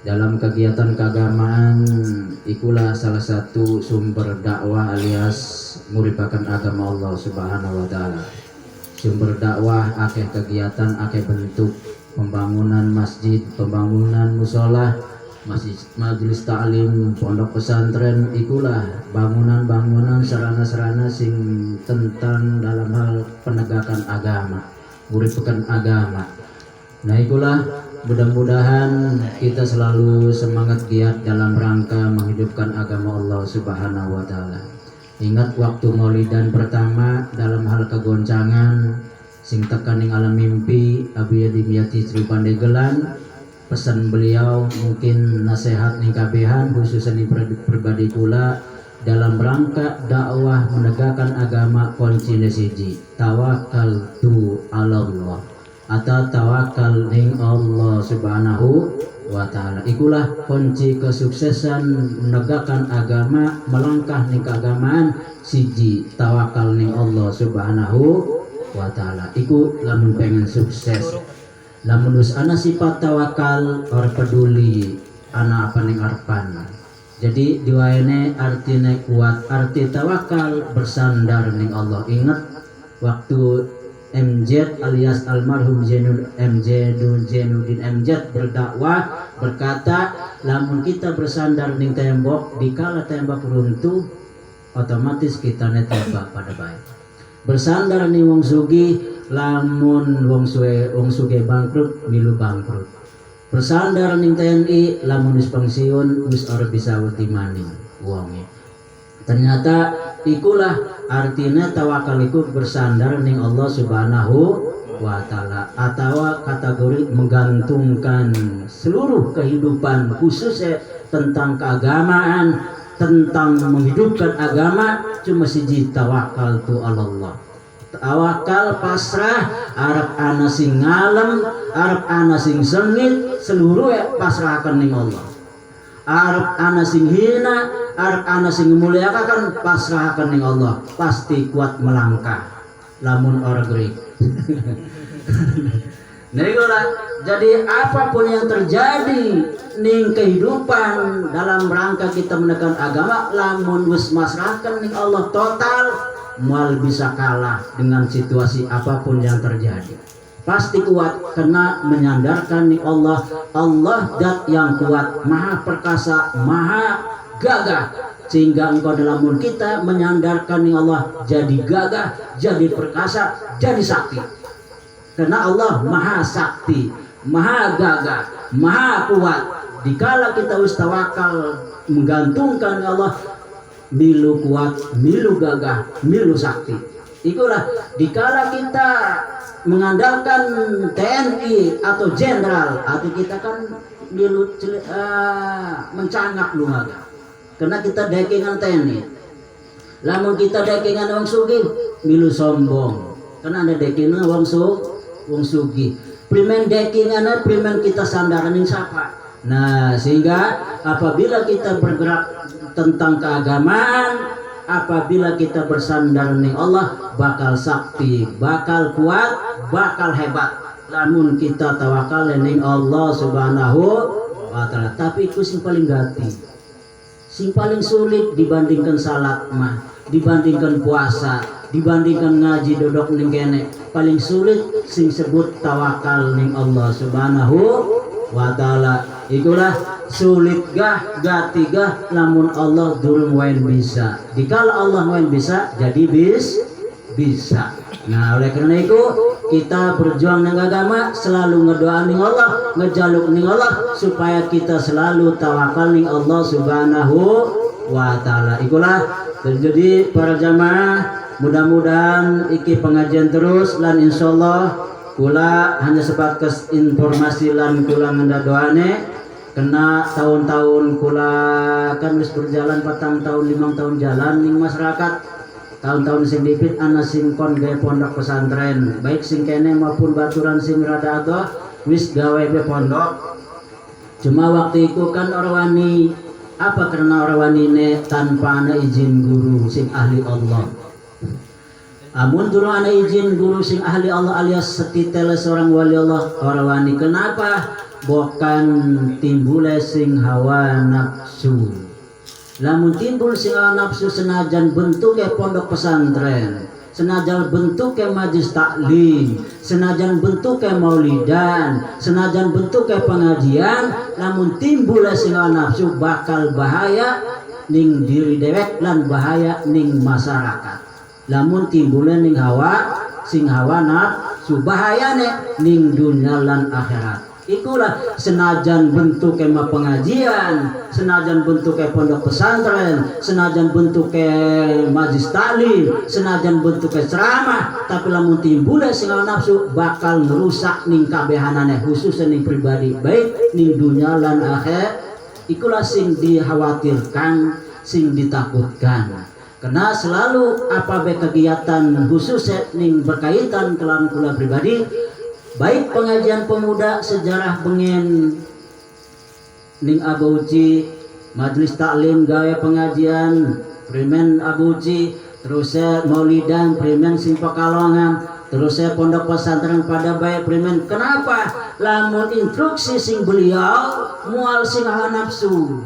dalam kegiatan keagamaan ikulah salah satu sumber dakwah alias merupakan agama Allah Subhanahu wa taala. Sumber dakwah akeh kegiatan, akeh bentuk pembangunan masjid, pembangunan musola, masjid, majelis taklim, pondok pesantren, ikulah bangunan-bangunan sarana-sarana sing tentang dalam hal penegakan agama, merupakan agama. Nah ikulah mudah-mudahan kita selalu semangat giat dalam rangka menghidupkan agama Allah Subhanahu wa taala. Ingat waktu Maulidan pertama dalam hal kegoncangan sing tekaning alam mimpi Abi Dimyati Sri Pandegelan, pesan beliau mungkin nasihat ning kabehan khususnya ning pribadi kula dalam rangka dakwah menegakkan agama kunci siji tawakkaltu 'alallah atau tawakal ning Allah Subhanahu wa taala. Ikulah kunci kesuksesan menegakkan agama, melangkah ning keagamaan siji tawakal ning Allah Subhanahu wa taala. Iku lamun pengen sukses. Lamun wis ana sifat tawakal ora peduli ana apa ning arepan. Jadi diwaene artine kuat, arti tawakal bersandar ning Allah. Ingat waktu MZ alias almarhum Zainuddin MZ berdakwah berkata, lamun kita bersandar ning tembok dikala tembok runtuh otomatis kita tembak pada baik. Bersandar ning wong sugih, lamun wong suge bangkrut milu bangkrut. Bersandar ning TNI, lamun wis pensiun wis ora bisa wedi maning wonge. Ternyata ikulah artinya tawakal itu bersandar ning Allah Subhanahu wa taala atau kategori menggantungkan seluruh kehidupan khususnya tentang keagamaan, tentang menghidupkan agama cuma siji tawakal tu Allah. Tawakal pasrah arep ana sing ngalem, arep ana sing sengit, seluruh pasrahkan ning Allah. Arep ana sing hina, arep ana sing muliakan pasrahkan ning Allah, pasti kuat melangkah lamun ora gerik. Nah, jadi apapun yang terjadi ning kehidupan dalam rangka kita menekan agama, lamun wis masrahkan ning Allah total, mual bisa kalah dengan situasi apapun yang terjadi. Pasti kuat karena menyandarkan ning Allah. Allah zat yang kuat, maha perkasa, maha gagah, sehingga engkau dalam kita menyandarkan ning Allah jadi gagah, jadi perkasa, jadi sakti. Karena Allah maha sakti, maha gagah, maha kuat. Dikala kita wis tawakal menggantungkan Allah, milu kuat, milu gagah, milu sakti. Itulah dikala kita mengandalkan TNI atau jenderal, atau kita kan milu mencangak lumaga. Karena kita dekingan TNI. Lamun kita dekingan wong sugih, milu sombong. Karena ada dekingan wong sugih. Primen dekingan, primen kita sandaran ing sapa. Nah, sehingga apabila kita bergerak tentang keagamaan, apabila kita bersandar ning Allah, bakal sakti, bakal kuat, bakal hebat. Lamun kita tawakal ning Allah Subhanahu wa taala. Tapi itu sing paling gati, sing paling sulit dibandingkan salat mah, dibandingkan puasa, dibandingkan ngaji dodok ning kene. Paling sulit sing sebut tawakal ning Allah Subhanahu wa taala. Itulah sulit gah gatigah lamun Allah durung wain bisa. Dikala Allah wain bisa jadi bisa. Nah, oleh karena itu kita berjuang dengan agama, selalu ngedoa ning Allah, ngejaluk ning Allah supaya kita selalu tawakal ning Allah Subhanahu wa taala. Ikulah jadi para jamaah, mudah-mudahan iki pengajian terus lan insyaallah kula hanya sebatas informasi lan kula ngenda doane. Kena tahun-tahun kula kan wis berjalan 4 tahun 5 tahun jalan ning masyarakat. Tahun-tahun sing dipit ana sing kon gawe pondok pesantren, baik sing kene maupun baturan sing rada adoh wis gawe pondok. Cuma waktu itu kan orang wani apa karena orang wanine tanpa ana izin guru sing ahli Allah. Amun durung ana izin guru sing ahli Allah alias setitel seorang wali Allah orang wani. Kenapa? bukan timbul sing hawa nafsu. Lamun timbul sing hawa nafsu senajan bentuknya pondok pesantren, senajan bentuknya majlis taklim, senajan bentuknya maulidan, senajan bentuknya pengajian, lamun timbul sing hawa nafsu bakal bahaya ning diri dewek lan bahaya ning masyarakat. Lamun timbulnya ning hawa sing hawa nafsu bahayane ning dunia lan akhirat. Ikulah senajan bentuknya pengajian, senajan bentuknya pondok pesantren, senajan bentuknya majlis taklim, senajan bentuknya ceramah, tapi lamun timbulnya sing hawa nafsu bakal merusak ning kabehanane khususnya ning pribadi baik ning dunia lan akhirat. Ikulah sing dikhawatirkan, sing ditakutkan. Karena selalu apa kegiatan khususnya ning berkaitan kelan kula pribadi, baik pengajian pemuda sejarah bengen ning abuji, majlis taklim gawe pengajian primen abuji, terus maulidan primen sing Pekalongan, terus pondok pesantren pada baik primen. Kenapa? Lamun instruksi sing beliau mual sing hawa nafsu,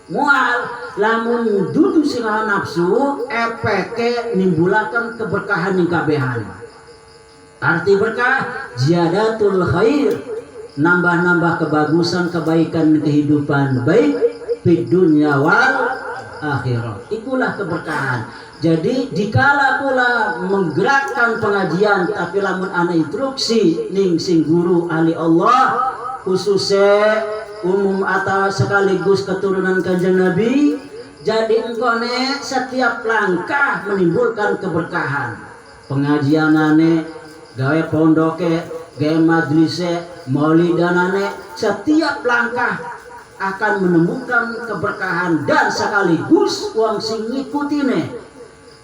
mual lamun dudu sing hawa nafsu efeke nimbulakan keberkahan ning kabehan. Arti berkah ziyadatul khair, nambah-nambah kebagusan kebaikan kehidupan baik di dunia wal akhirat. Ikulah keberkahan. Jadi dikala pula menggerakkan pengajian tapi lamun ana instruksi ning sing guru ahli Allah khususnya umum atau sekaligus keturunan Kanjeng Nabi, jadi engkone setiap langkah menimbulkan keberkahan. Pengajianane, gawe pondoke, gawe majlise, maulidanane, setiap langkah akan menemukan keberkahan dan sekaligus wong sing ngikutine,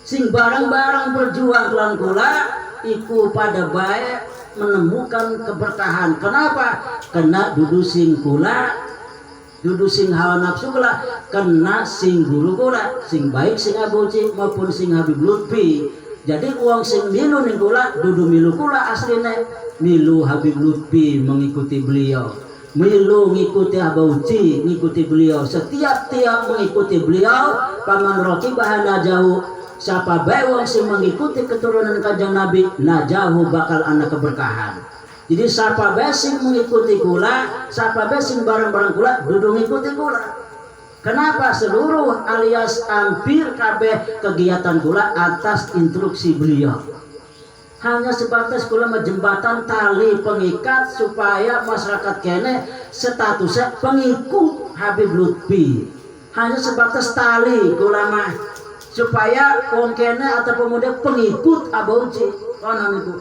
sing bareng-bareng berjuang kelan kula iku pada baik menemukan keberkahan. Kenapa? Kena dudu sing kula, dudu sing hawa nafsu kula, kena sing guru kula, sing baik sing abuji maupun sing Habib Lutfi. Jadi uang sing milu ning kula dudu milu kula asline, milu Habib Lutfi mengikuti beliau, milu ngikuti abuji ngikuti beliau. Setiap mengikuti beliau paman roki bahana jauh. Siapa bae wong sing mengikuti keturunan Kanjeng Nabi najahu bakal ana keberkahan. Jadi siapa bae sing mengikuti kula, siapa bae sing bareng-bareng kula dudu ngikuti kula. Kenapa? Seluruh alias hampir kabeh kegiatan kula atas instruksi beliau. Hanya sebatas kula jembatan tali pengikat supaya masyarakat kene statusnya pengikut Habib Lutfi. Hanya sebatas tali kula mah supaya wong kene atau pemuda pengikut abuji konon itu.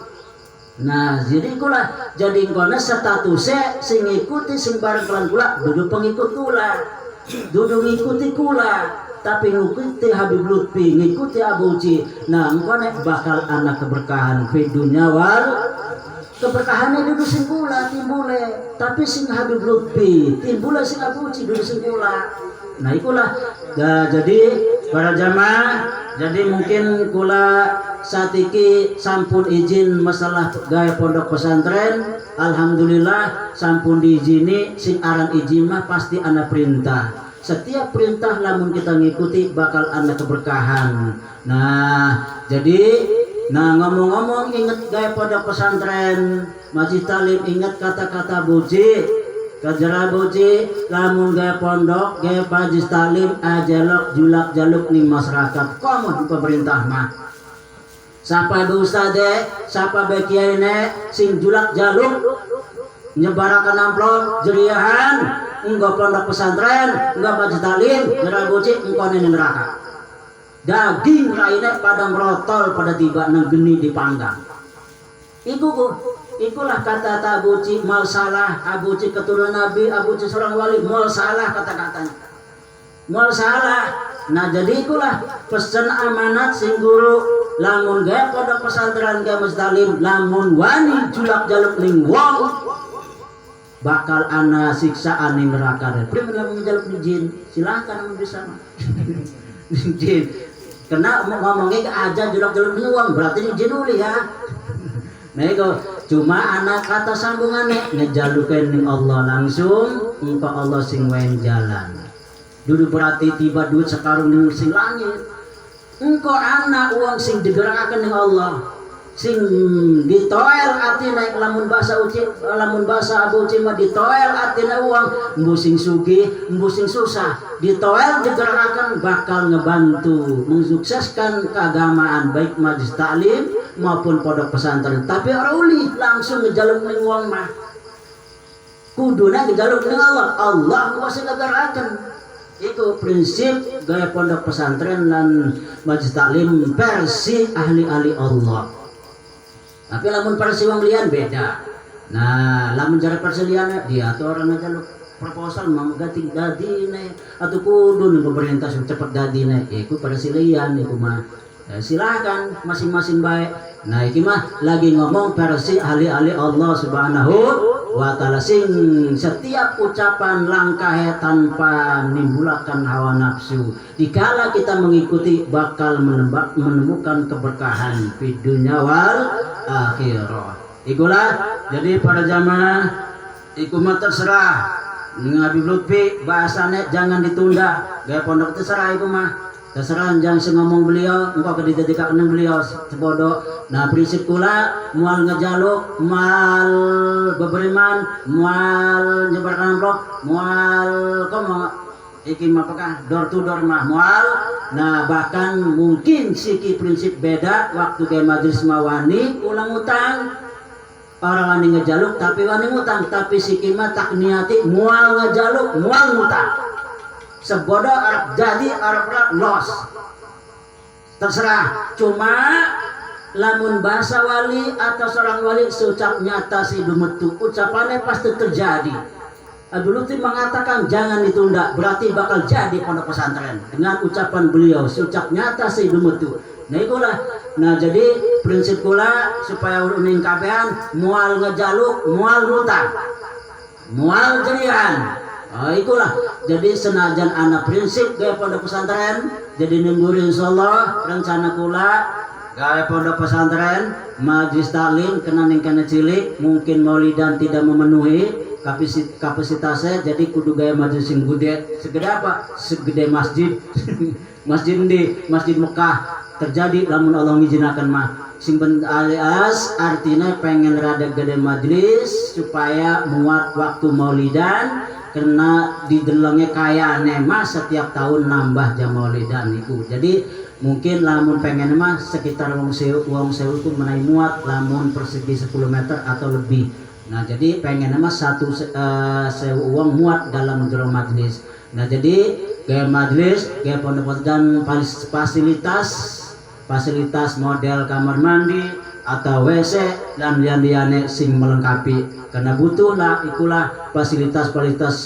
Nah, jadi kula jadi kono statusnya sing ngikuti sing bareng kelan kula dudu pengikut kula, dudu ngikuti kula, tapi ngikuti Habib Lutfi, ngikuti abuji. Nah, kono bakal ana keberkahan fi dunya wal keberkahannya dudu sing kula timbule, tapi sing Habib Lutfi timbule sing abuji dudu sing kula. Nah, ikulah. Nah, jadi para jamaah, jadi mungkin kula saat ini sampun izin masalah gaya pondok pesantren. Alhamdulillah sampun diizini, sing aran izin mah pasti ana perintah. Setiap perintah lamun kita ngikuti bakal ana keberkahan. Nah, jadi ngomong-ngomong ingat gaya pondok pesantren, Masjid Talim, ingat kata-kata buji. Kajara boci lamun gaya pondok gaya majlis talim ajalok julak jaluk ning masyarakat komo di pemerintah mah. Sapa be ustade, sapa be kiai ne sing julak jaluk nyebarakan amplop jeriahan enggo pondok pesantren, enggo majlis talim, kajara boci engko ning neraka. Daging raine pada merotol pada tiba nang geni dipanggang. Ikulah kata abuji mal salah, abuji keturunan Nabi, abuji seorang wali, mal salah kata-katanya, mal salah. Nah, jadi ikulah pesan amanat sing guru lamun gaya pondok pesantren gaya muslim lamun wani julak jaluk ning wong bakal ana siksaan ning neraka. Primen lamun jaluk ning jin silahkan mun bisa mah jin kena ngomongnya aja julak jaluk ning wong berarti ning jin uli ya. Nah itu cuma anak kata sambungannya ngejalukan ning Allah langsung engkau Allah sing wae jalan. Dulu berarti tiba duit sekarung ning sing langit. Engkau anak uang sing digerakkan ning Allah. Sing ditoel atina lamun bahasa Abu Cima ditoel atina uang mbu sing sugih mbu sing susah ditoel digerakkan bakal ngebantu mensukseskan keagamaan baik majelis taklim maupun pondok pesantren. Tapi orang uli langsung ngejaluk ning uang mah kuduna ngejaluk ning Allah kuasa ngegerakan. Itu prinsip gaya pondok pesantren dan majelis taklim versi ahli-ahli Allah. Tapi lamun versi wong lian beda. Nah, lamun cara versi lian dia tuh orang aja lu proposal mau ganti dadine atau kudu nih pemerintah cepat dadine. Iku versi lian iku mah. Silakan masing-masing baik. Nah, iki mah lagi ngomong versi ahli-ahli Allah Subhanahu wa ta'ala sing setiap ucapan langkah tanpa menimbulkan hawa nafsu. Dikala kita mengikuti bakal menemukan keberkahan di dunia wal akhirah. Ikulah jadi para jamaah iku mah terserah. Ngabi Lutfi bahasanya jangan ditunda. Gaya pondok terserah iku mah. Terserah jangan ngomong beliau, engkau kedidikkan beliau sebodoh. Nah prinsip kula mual ngejaluk, mual beberiman, mual nyebarkan amplop, mual komo iki apakah door to door mah mual. Nah bahkan mungkin siki prinsip beda waktu ke majelis mawani ulang utang. Orang wani ngejaluk tapi wani ngutang, tapi siki mah tak niati mual ngejaluk, mual ngutang. Sebodoh Arab jadi Arab los terserah. Cuma lamun bahasa wali atau seorang wali seucap nyata si dumetu ucapannya pasti terjadi. Dulu tuh mengatakan jangan ditunda berarti bakal jadi pondok pesantren dengan ucapan beliau seucap nyata si dumetu. Nah itulah. Nah jadi prinsip kula supaya uning kabehan mual ngejaluk mual ngutang mual jerian. Oh itulah. Jadi senajan anak prinsip gaya pondok pesantren jadi nembur insyaallah rencana kula gaya pondok pesantren majelis taklim kena ningkana cilik mungkin maulidan tidak memenuhi kapasitasnya jadi kudu gaya majelis sing gede segede apa segede masjid masjid di masjid Mekah terjadi lamun Allah ngizinakan mah sing alias artinya pengen rada gede majelis supaya muat waktu maulidan karena di delengnya kaya nema setiap tahun nambah jam maulidan itu. Jadi mungkin lamun pengen mah sekitar uang sewu itu menai muat lamun persegi 10 meter atau lebih. Nah jadi pengen mah satu sewu uang muat dalam jero majelis. Nah jadi gaya majelis gaya pondok dan fasilitas model kamar mandi atau WC dan lian-liane sing melengkapi karena butuh lah ikulah fasilitas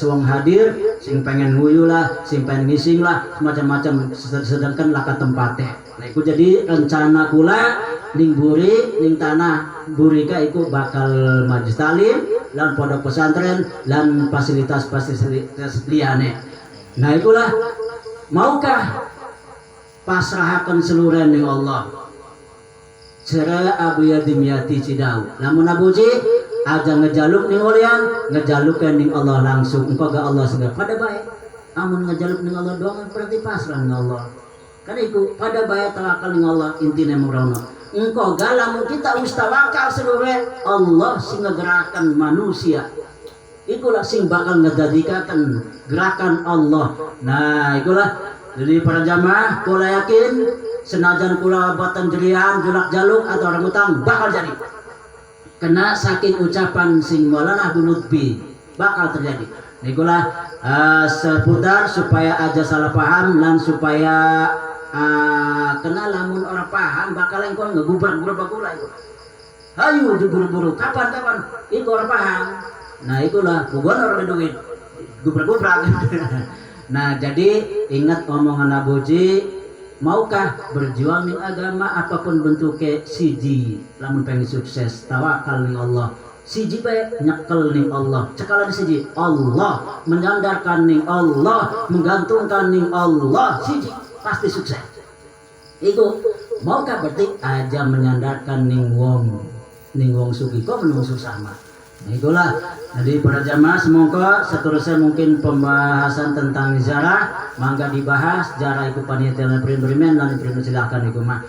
wong hadir sing pengen nguyu lah sing pengen ngising lah macam-macam sedangkan laka tempatnya. Nah itu jadi rencana kula ning buri ning tanah burika itu bakal majelis taklim dan pondok pesantren dan fasilitas liane. Nah itulah maukah pasrahakan seluruh ning Allah. Cara Abu Yadim Yati Cidau. Namun Abu Ci aja ngejaluk ning olian, ngejalukkan ning Allah langsung. Engkau gak Allah segala pada baik. Amun ngejaluk ning Allah doang berarti pasrah ning Allah. Karena itu pada baik tawakal ning Allah intinya merono. Engkau gak lamun kita ustawakal seluruh Allah sing ngegerakan manusia. Ikulah sing bakal ngejadikan gerakan Allah. Nah ikulah jadi para jamaah kula yakin senajan kula batan jerian julak jaluk atau orang utang bakal jadi kena saking ucapan sing Maulana Abu Lutfi bakal terjadi. Ikulah seputar supaya aja salah paham dan supaya kena lamun orang paham bakal engkau ngegubrak bakula itu. Hayu diburu-buru kapan itu orang paham. Nah itulah bukan orang duit gubrak. Nah jadi ingat omongan Abu Ji, maukah berjuang ning agama apapun bentuknya siji lamun pengen sukses tawakal ning Allah siji bae nyekel ning Allah cekalan siji Allah menyandarkan ning Allah menggantungkan ning Allah siji pasti sukses. Itu maukah berarti aja menyandarkan ning wong ning wong sugih kok menung susah mah. Itulah. Jadi para jamaah semoga seterusnya mungkin pembahasan tentang jarah mangga dibahas jarah itu panitia berimen dan silakan itu mah.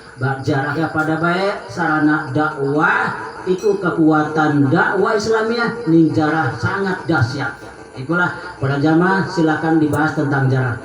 Jarahnya pada baik sarana dakwah itu kekuatan dakwah Islamiyah ning jarah sangat dahsyat. Itulah para jamaah silakan dibahas tentang jarah.